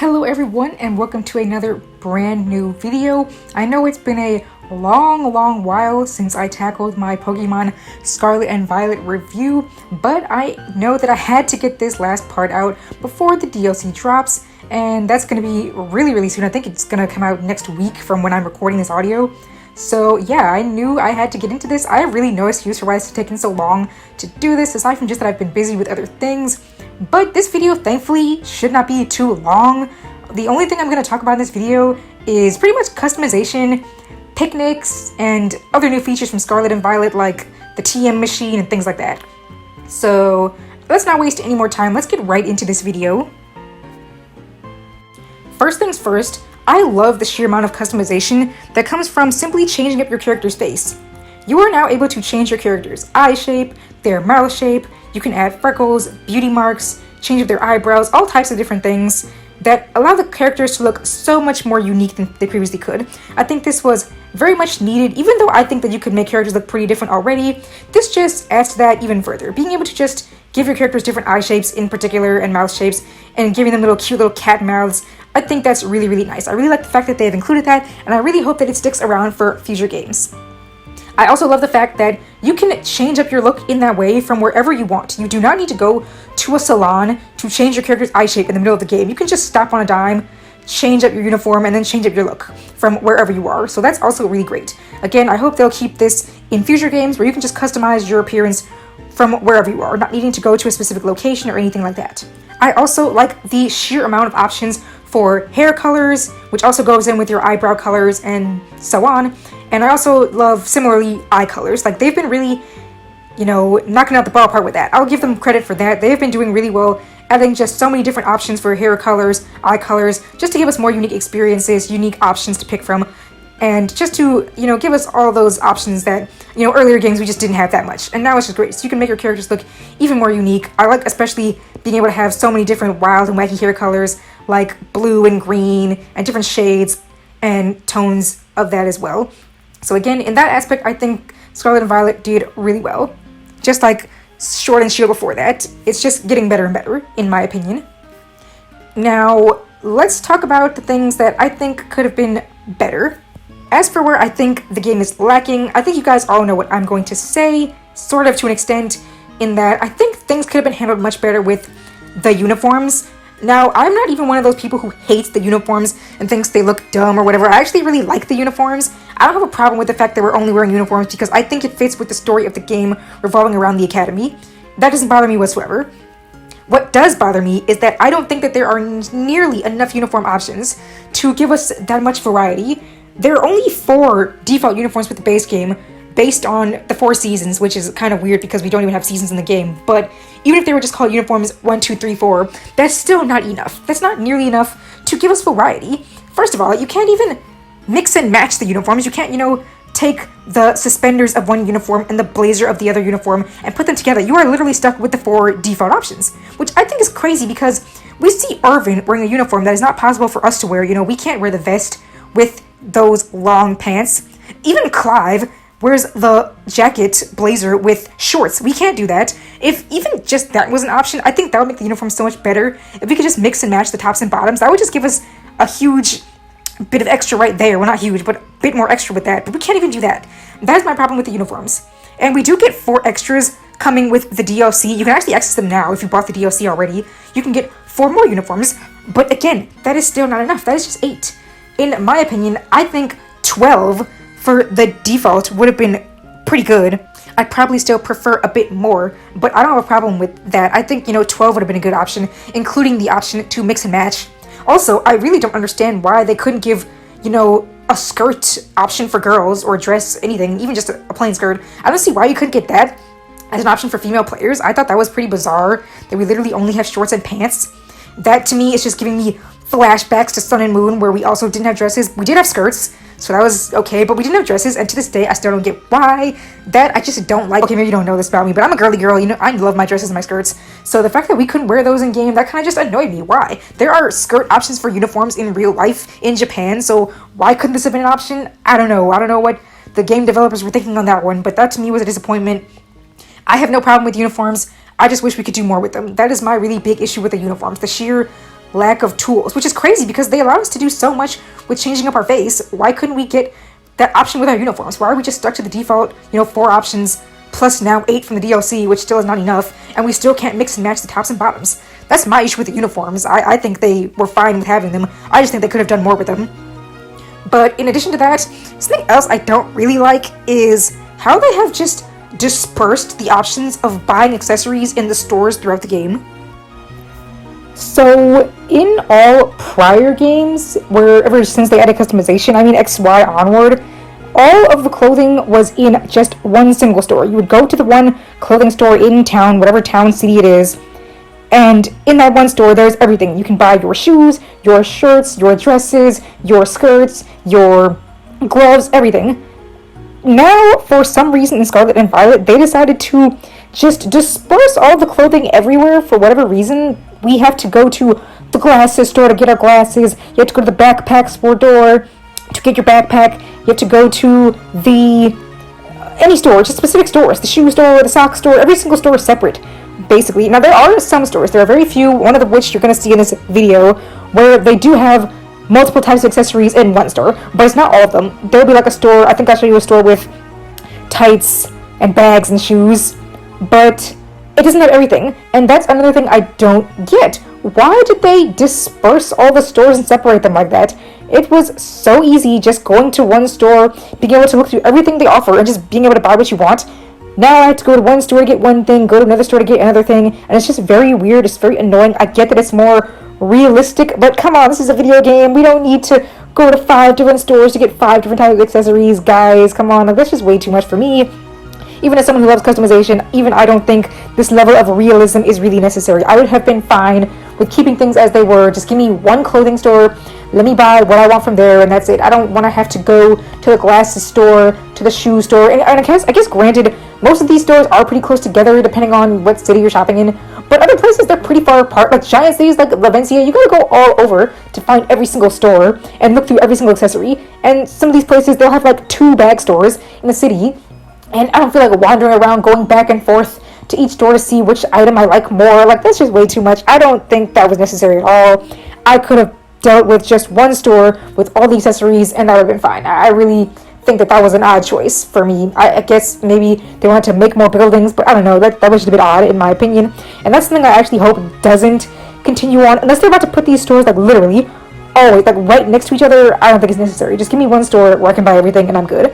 Hello everyone and welcome to another brand new video. I know it's been a long while since I tackled my Pokemon Scarlet and Violet review, but I know that I had to get this last part out before the DLC drops, and that's going to be really soon. I think it's going to come out next week from when I'm recording this audio. So yeah, I knew I had to get into this. I have really no excuse for why it's taken so long to do this, aside from just that I've been busy with other things. But this video, thankfully, should not be too long. The only thing I'm going to talk about in this video is pretty much customization, picnics, and other new features from Scarlet and Violet like the TM machine and things like that. So let's not waste any more time. Let's get right into this video. First things first, I love the sheer amount of customization that comes from simply changing up your character's face. You are now able to change your character's eye shape, their mouth shape. You can add freckles, beauty marks, change up their eyebrows, all types of different things that allow the characters to look so much more unique than they previously could. I think this was very much needed, even though I think that you could make characters look pretty different already. This just adds to that even further. Being able to just give your characters different eye shapes in particular and mouth shapes and giving them cute little cat mouths, I think that's really nice. I really like the fact that they have included that, and I really hope that it sticks around for future games. I also love the fact that you can change up your look in that way from wherever you want. You do not need to go to a salon to change your character's eye shape in the middle of the game. You can just stop on a dime, change up your uniform, and then change up your look from wherever you are. So that's also really great. Again, I hope they'll keep this in future games where you can just customize your appearance from wherever you are, not needing to go to a specific location or anything like that. I also like the sheer amount of options for hair colors, which also goes in with your eyebrow colors and so on. And I also love, similarly, eye colors. Like, they've been really, knocking out the ballpark with that. I'll give them credit for that. They've been doing really well, adding just so many different options for hair colors, eye colors, just to give us more unique experiences, unique options to pick from, and just to, give us all those options that, earlier games we just didn't have that much. And now it's just great. So you can make your characters look even more unique. I like especially being able to have so many different wild and wacky hair colors, like blue and green, and different shades and tones of that as well. So again, in that aspect, I think Scarlet and Violet did really well. Just like Sword and Shield before that, it's just getting better and better, in my opinion. Now, let's talk about the things that I think could have been better. As for where I think the game is lacking, I think you guys all know what I'm going to say, sort of to an extent, in that I think things could have been handled much better with the uniforms. Now, I'm not even one of those people who hates the uniforms and thinks they look dumb or whatever. I actually really like the uniforms. I don't have a problem with the fact that we're only wearing uniforms because I think it fits with the story of the game revolving around the academy. That doesn't bother me whatsoever. What does bother me is that I don't think that there are nearly enough uniform options to give us that much variety. There are only 4 default uniforms with the base game, based on the 4 seasons, which is kind of weird because we don't even have seasons in the game. But even if they were just called uniforms 1, 2, 3, 4, that's still not enough. That's not nearly enough to give us variety. First of all, you can't even mix and match the uniforms. You can't, take the suspenders of one uniform and the blazer of the other uniform and put them together. You are literally stuck with the 4 default options, which I think is crazy because we see Irvin wearing a uniform that is not possible for us to wear. We can't wear the vest with those long pants. Even Clive wears the jacket blazer with shorts. We can't do that. If even just that was an option, I think that would make the uniform so much better. If we could just mix and match the tops and bottoms, that would just give us a huge bit of extra right there. Well, not huge, but a bit more extra with that. But we can't even do that. That is my problem with the uniforms. And we do get 4 extras coming with the DLC. You can actually access them now if you bought the DLC already. You can get 4 more uniforms. But again, that is still not enough. That is just 8. In my opinion, I think 12 for the default would have been pretty good. I'd probably still prefer a bit more, but I don't have a problem with that. I think, 12 would have been a good option, including the option to mix and match. Also, I really don't understand why they couldn't give, a skirt option for girls or dress, anything, even just a plain skirt. I don't see why you couldn't get that as an option for female players. I thought that was pretty bizarre, that we literally only have shorts and pants. That, to me, is just giving me flashbacks to Sun and Moon, where we also didn't have dresses. We did have skirts, so that was okay, but we didn't have dresses, and to this day, I still don't get why. That I just don't like. Okay, maybe you don't know this about me, but I'm a girly girl, I love my dresses and my skirts. So the fact that we couldn't wear those in game, that kind of just annoyed me. Why? There are skirt options for uniforms in real life in Japan, so why couldn't this have been an option? I don't know. I don't know what the game developers were thinking on that one, but that to me was a disappointment. I have no problem with uniforms. I just wish we could do more with them. That is my really big issue with the uniforms. The sheer lack of tools, which is crazy because they allow us to do so much with changing up our face. Why couldn't we get that option with our uniforms? Why are we just stuck to the default, 4 options plus now 8 from the DLC, which still is not enough, and we still can't mix and match the tops and bottoms? That's my issue with the uniforms. I think they were fine with having them. I just think they could have done more with them. But in addition to that, something else I don't really like is how they have just dispersed the options of buying accessories in the stores throughout the game. So, in all prior games, ever since they added customization, XY onward, all of the clothing was in just one single store. You would go to the one clothing store in town, whatever town, city it is, and in that one store, there's everything. You can buy your shoes, your shirts, your dresses, your skirts, your gloves, everything. Now, for some reason in Scarlet and Violet, they decided to just disperse all the clothing everywhere for whatever reason. We have to go to the glasses store to get our glasses. You have to go to the backpack store to get your backpack. You have to go to any store, just specific stores. The shoe store, the sock store, every single store is separate, basically. Now, there are some stores. There are very few, one of which you're going to see in this video, where they do have multiple types of accessories in one store, but it's not all of them. There'll be like a store, I think I'll show you a store with tights and bags and shoes, but it doesn't have everything, and that's another thing I don't get. Why did they disperse all the stores and separate them like that? It was so easy just going to one store, being able to look through everything they offer, and just being able to buy what you want. Now I have to go to one store to get one thing, go to another store to get another thing, and it's just very weird, it's very annoying. I get that it's more realistic, but come on, this is a video game. We don't need to go to 5 different stores to get 5 different types of accessories, guys. Come on, that's just way too much for me. Even as someone who loves customization, even I don't think this level of realism is really necessary. I would have been fine with keeping things as they were. Just give me one clothing store, let me buy what I want from there, and that's it. I don't want to have to go to the glasses store, to the shoe store, and I guess granted, most of these stores are pretty close together depending on what city you're shopping in, but other places they're pretty far apart. Like giant cities like Valencia, you gotta go all over to find every single store and look through every single accessory, and some of these places they'll have like 2 bag stores in the city, and I don't feel like wandering around going back and forth to each store to see which item I like more. Like, that's just way too much. I don't think that was necessary at all. I could have dealt with just one store with all the accessories and that would have been fine. I really think that was an odd choice for me. I guess maybe they wanted to make more buildings, but I don't know, that was just a bit odd in my opinion. And that's something I actually hope doesn't continue on, unless they're about to put these stores like literally always like right next to each other. I don't think it's necessary. Just give me one store where I can buy everything and I'm good.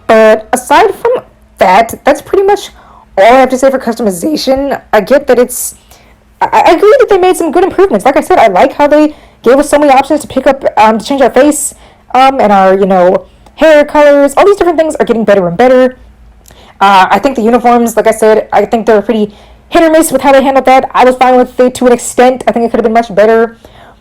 But aside from that, that's pretty much all I have to say for customization. I get that I agree that they made some good improvements. Like I said, I like how they gave us so many options to pick up, to change our face, and our, hair colors. All these different things are getting better and better. I think the uniforms, like I said, I think they're pretty hit or miss with how they handled that. I was fine with it to an extent. I think it could have been much better.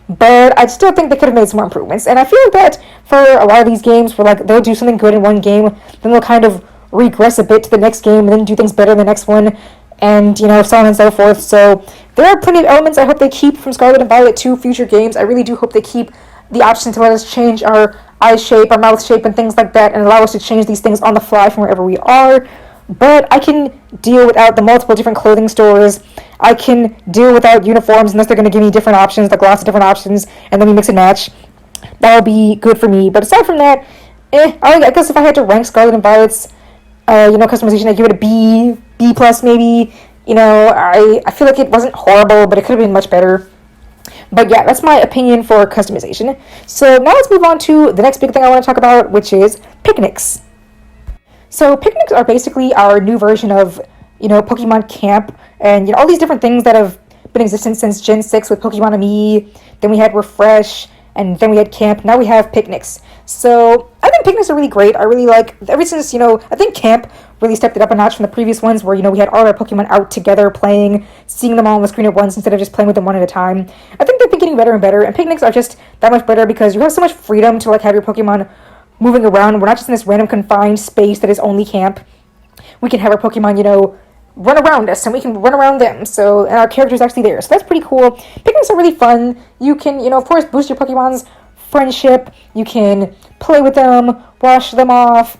But I still think they could have made some more improvements. And I feel like that for a lot of these games, where like they'll do something good in one game, then they'll kind of regress a bit to the next game, and then do things better in the next one, and so on and so forth. So there are plenty of elements I hope they keep from Scarlet and Violet to future games. I really do hope they keep the option to let us change our eye shape, our mouth shape, and things like that, and allow us to change these things on the fly from wherever we are. But I can deal without the multiple different clothing stores. I can deal without uniforms unless they're going to give me different options, like lots of different options, and then we mix and match. That'll be good for me. But aside from that, I guess if I had to rank Scarlet and Violet's, customization, I'd give it a B plus maybe. I feel like it wasn't horrible, but it could have been much better. But yeah, that's my opinion for customization. So now let's move on to the next big thing I want to talk about, which is picnics. So picnics are basically our new version of, Pokemon Camp, and, all these different things that have been existent since Gen 6 with Pokemon Ami. Then we had Refresh, and then we had Camp. Now we have picnics. So I think picnics are really great. I really like, ever since, I think Camp really stepped it up a notch from the previous ones where, we had all our Pokemon out together playing, seeing them all on the screen at once instead of just playing with them one at a time. I think they've been getting better and better, and picnics are just that much better because you have so much freedom to, have your Pokemon moving around. We're not just in this random confined space that is only camp. We can have our Pokemon, run around us, and we can run around them, and our character's actually there. So that's pretty cool. Picnics are really fun. You can, of course, boost your Pokemon's friendship. You can play with them, wash them off.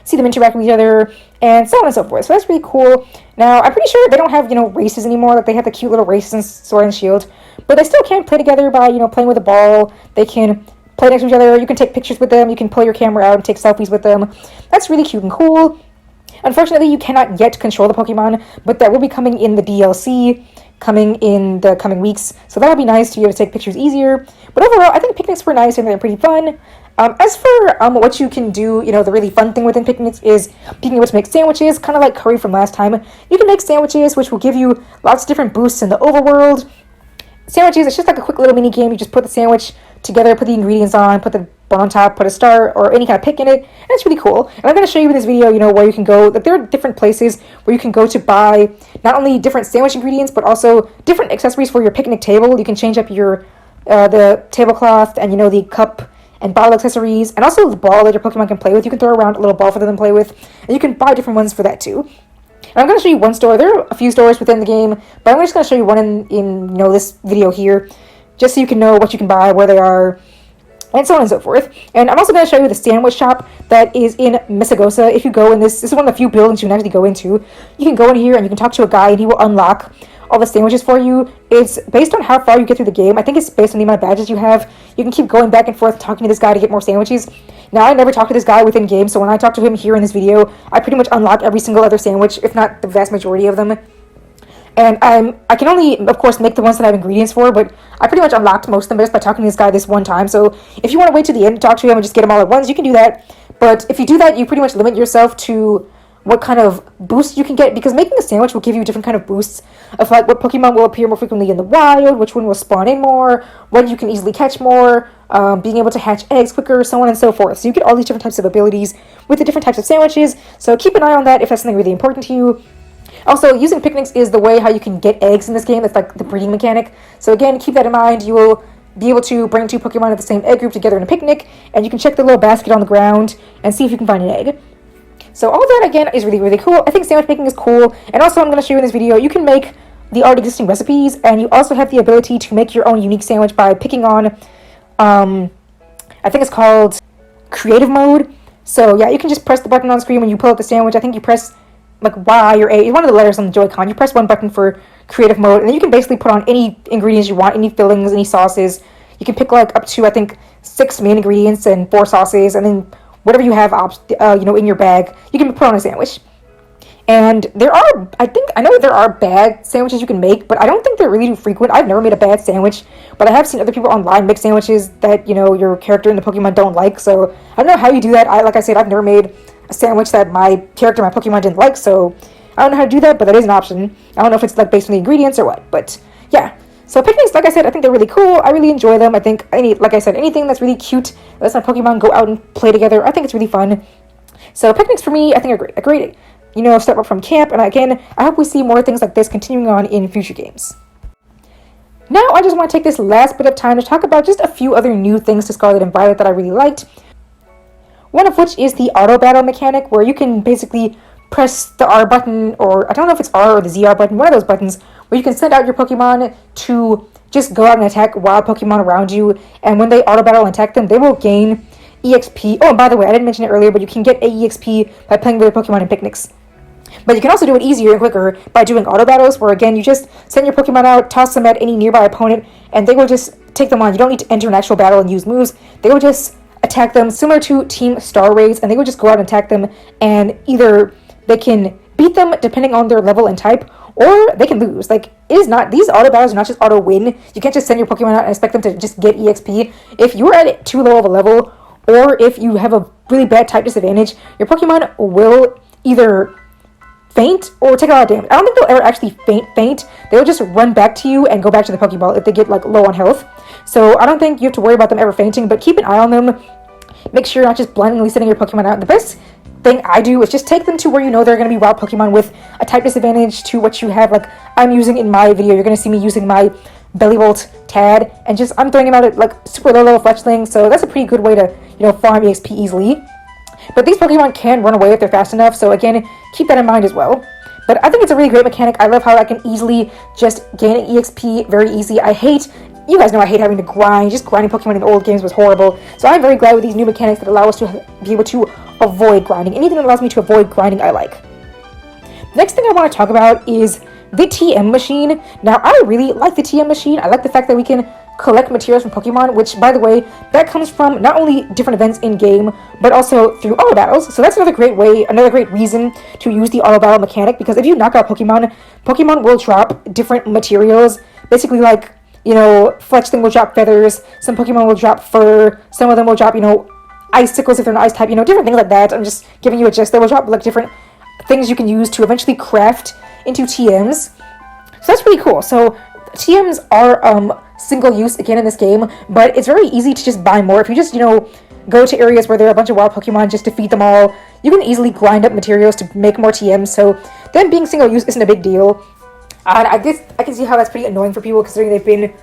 see them interact with each other, and so on and so forth. So that's really cool. Now, I'm pretty sure they don't have, races anymore. Like, they have the cute little races in Sword and Shield. But they still can play together by, playing with a ball. They can play next to each other. You can take pictures with them. You can pull your camera out and take selfies with them. That's really cute and cool. Unfortunately, you cannot yet control the Pokemon, but that will be coming in the DLC, coming in the coming weeks. So that'll be nice to be able to take pictures easier. But overall, I think picnics were nice and they're pretty fun. As for what you can do, the really fun thing within picnics is being able to make sandwiches, kind of like curry from last time. You can make sandwiches, which will give you lots of different boosts in the overworld. Sandwiches, it's just like a quick little mini game. You just put the sandwich together, put the ingredients on, put the bun on top, put a star or any kind of pick in it, and it's really cool. And I'm going to show you in this video, where you can go. Like, there are different places where you can go to buy not only different sandwich ingredients, but also different accessories for your picnic table. You can change up your the tablecloth and the cup and bottle accessories, and also the ball that your Pokemon can play with. You can throw around a little ball for them to play with, and you can buy different ones for that too. And I'm going to show you one store. There are a few stores within the game, but I'm just going to show you one in this video here, just so you can know what you can buy, where they are, and so on and so forth. And I'm also going to show you the sandwich shop that is in Misagosa. If you go in this is one of the few buildings you can actually go into. You can go in here and you can talk to a guy, and he will unlock all the sandwiches for you. It's based on how far you get through the game. I think it's based on the amount of badges you have. You can keep going back and forth talking to this guy to get more sandwiches. Now, I never talk to this guy within game, so when I talk to him here in this video, I pretty much unlock every single other sandwich, if not the vast majority of them. And I can only, of course, make the ones that I have ingredients for, but I pretty much unlocked most of them just by talking to this guy this one time. So if you want to wait to the end to talk to him and just get them all at once, you can do that. But if you do that, you pretty much limit yourself to what kind of boost you can get, because making a sandwich will give you different kind of boosts of like what Pokemon will appear more frequently in the wild, which one will spawn in more, what you can easily catch more, being able to hatch eggs quicker, so on and so forth. So you get all these different types of abilities with the different types of sandwiches. So keep an eye on that if that's something really important to you. Also, using picnics is the way how you can get eggs in this game. That's like the breeding mechanic. So again, keep that in mind. You will be able to bring two Pokemon of the same egg group together in a picnic, and you can check the little basket on the ground and see if you can find an egg. So all that, again, is really, really cool. I think sandwich making is cool. And also, I'm going to show you in this video, you can make the already existing recipes, and you also have the ability to make your own unique sandwich by picking on, I think it's called creative mode. So yeah, you can just press the button on screen when you pull up the sandwich. I think you press like Y or A, one of the letters on the Joy-Con. You press one button for creative mode, and then you can basically put on any ingredients you want, any fillings, any sauces. You can pick like up to, I think, 6 main ingredients and 4 sauces, and then whatever you have, in your bag, you can put on a sandwich. And I know there are bad sandwiches you can make, but I don't think they're really too frequent. I've never made a bad sandwich, but I have seen other people online make sandwiches that, your character in the Pokemon don't like. So I don't know how you do that. Like I said, I've never made a sandwich that my character, my Pokemon didn't like, so I don't know how to do that, but that is an option. I don't know if it's like based on the ingredients or what, but yeah. So picnics, like I said, I think they're really cool. I really enjoy them. I think, like I said, anything that's really cute, that's not Pokemon, go out and play together. I think it's really fun. So picnics for me, I think are great. Step up from camp. And again, I hope we see more things like this continuing on in future games. Now, I just want to take this last bit of time to talk about just a few other new things to Scarlet and Violet that I really liked. One of which is the auto battle mechanic, where you can basically press the R button, or I don't know if it's R or the ZR button, one of those buttons, where you can send out your Pokemon to just go out and attack wild Pokemon around you, and when they auto battle and attack them, they will gain EXP. Oh, and by the way, I didn't mention it earlier, but you can get EXP by playing with your Pokemon in picnics. But you can also do it easier and quicker by doing auto battles, where again, you just send your Pokemon out, toss them at any nearby opponent, and they will just take them on. You don't need to enter an actual battle and use moves. They will just attack them, similar to Team Star Raids, and they will just go out and attack them, and either they can beat them depending on their level and type, or they can lose. Like, these auto battles are not just auto win. You can't just send your Pokemon out and expect them to just get EXP. If you're at too low of a level, or if you have a really bad type disadvantage, your Pokemon will either faint or take a lot of damage. I don't think they'll ever actually faint. They'll just run back to you and go back to the Pokeball if they get like low on health. So I don't think you have to worry about them ever fainting, but keep an eye on them. Make sure you're not just blindly sending your Pokemon out. The best thing I do is just take them to where you know they're going to be wild Pokemon with a type disadvantage to what you have. Like I'm using in my video, you're going to see me using my Bellybolt Tad, and just I'm throwing him out at like super low level fletchling, so that's a pretty good way to, farm EXP easily. But these Pokemon can run away if they're fast enough, so again, keep that in mind as well. But I think it's a really great mechanic. I love how I can easily just gain an EXP very easy. I hate you guys know I hate having to grind. Just grinding Pokemon in the old games was horrible. So I'm very glad with these new mechanics that allow us to be able to avoid grinding. Anything that allows me to avoid grinding, I like. Next thing I want to talk about is the TM machine. Now, I really like the TM machine. I like the fact that we can collect materials from Pokemon, which, by the way, that comes from not only different events in-game, but also through auto battles. So that's another great way, another great reason to use the auto battle mechanic, because if you knock out Pokemon, Pokemon will drop different materials. Basically, like, you know, Fletchling will drop feathers, some Pokemon will drop fur, some of them will drop, you know, icicles if they're an ice type, you know, different things like that. I'm just giving you a gist. They will drop, like, different things you can use to eventually craft into TMs. So that's pretty cool. So TMs are single use again in this game, but it's very easy to just buy more. If you just, you know, go to areas where there are a bunch of wild Pokemon, just defeat them all, you can easily grind up materials to make more TMs. So them being single use isn't a big deal. I can see how that's pretty annoying for people, considering they've been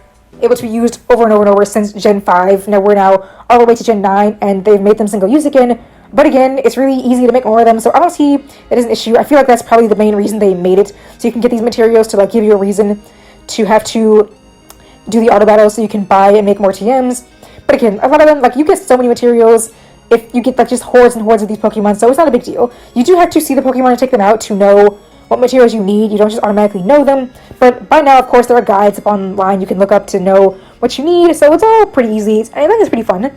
able to be used over and over and over since Gen 5. Now we're now all the way to Gen 9, and they've made them single use again. But again, it's really easy to make more of them, so I don't see it as an issue. I feel like that's probably the main reason they made it, so you can get these materials to, like, give you a reason to have to do the auto battle so you can buy and make more TMs. But again, a lot of them, like, you get so many materials if you get, like, just hordes and hordes of these Pokemon, so it's not a big deal. You do have to see the Pokemon and take them out to know what materials you need. You don't just automatically know them, but by now, of course, there are guides up online you can look up to know what you need, so it's all pretty easy, and I think it's pretty fun.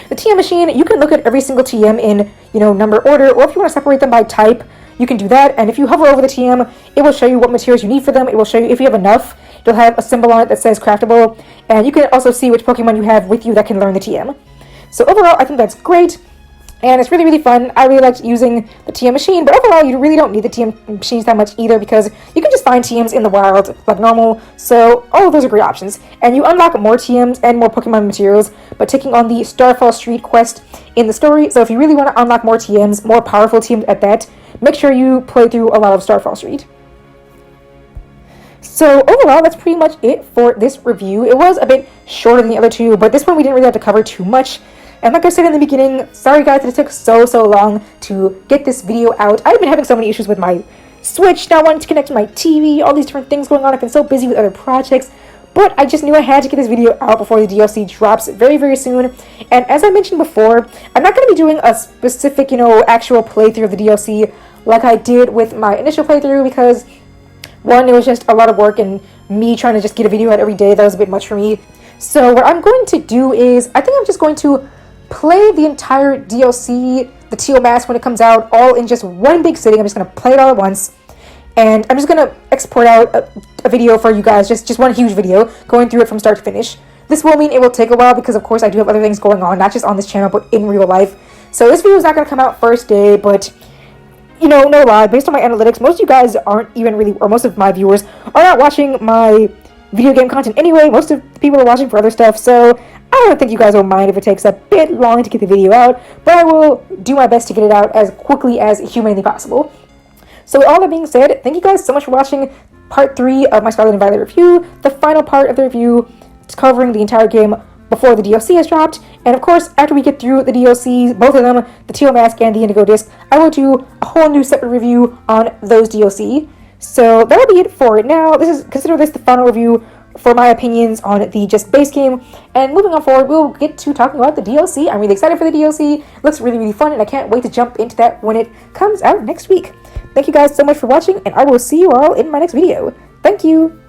The TM machine, you can look at every single TM in, you know, number order, or if you want to separate them by type, you can do that. And if you hover over the TM, it will show you what materials you need for them. It will show you if you have enough. It'll have a symbol on it that says craftable, and you can also see which Pokemon you have with you that can learn the TM. So overall, I think that's great, and it's really, really fun. I really liked using the TM machine, but overall, you really don't need the TM machines that much either, because you can just find TMs in the wild like normal, so all of those are great options. And you unlock more TMs and more Pokemon materials by taking on the Starfall Street quest in the story, so if you really want to unlock more TMs, more powerful TMs at that, make sure you play through a lot of Starfall Street. So overall, that's pretty much it for this review. It was a bit shorter than the other two, but this one we didn't really have to cover too much. And like I said in the beginning, sorry guys that it took so long to get this video out. I've been having so many issues with my Switch, not wanting to connect to my TV, all these different things going on. I've been so busy with other projects, but I just knew I had to get this video out before the DLC drops very, very soon. And as I mentioned before, I'm not going to be doing a specific, you know, actual playthrough of the DLC like I did with my initial playthrough, because one, it was just a lot of work, and me trying to just get a video out every day, that was a bit much for me. So what I'm going to do is, I think I'm just going to play the entire DLC, the Teal Mask, when it comes out, all in just one big sitting. I'm just going to play it all at once, and I'm just going to export out a video for you guys, just one huge video, going through it from start to finish. This will mean it will take a while, because of course I do have other things going on, not just on this channel, but in real life. So this video is not going to come out first day, but, you know, no lie, based on my analytics, most of you guys aren't even really, or most of my viewers are not watching my video game content anyway. Most of the people are watching for other stuff, so I don't think you guys will mind if it takes a bit long to get the video out, but I will do my best to get it out as quickly as humanly possible. So with all that being said, thank you guys so much for watching part 3 of my Scarlet and Violet review, the final part of the review, covering the entire game before the DLC has dropped, and of course, after we get through the DLCs, both of them, the Teal Mask and the Indigo Disc, I will do a whole new separate review on those DLC. So that'll be it for it now. Consider this the final review for my opinions on the just base game, and moving on forward, we'll get to talking about the DLC. I'm really excited for the DLC. It looks really, really fun, and I can't wait to jump into that when it comes out next week. Thank you guys so much for watching, and I will see you all in my next video. Thank you!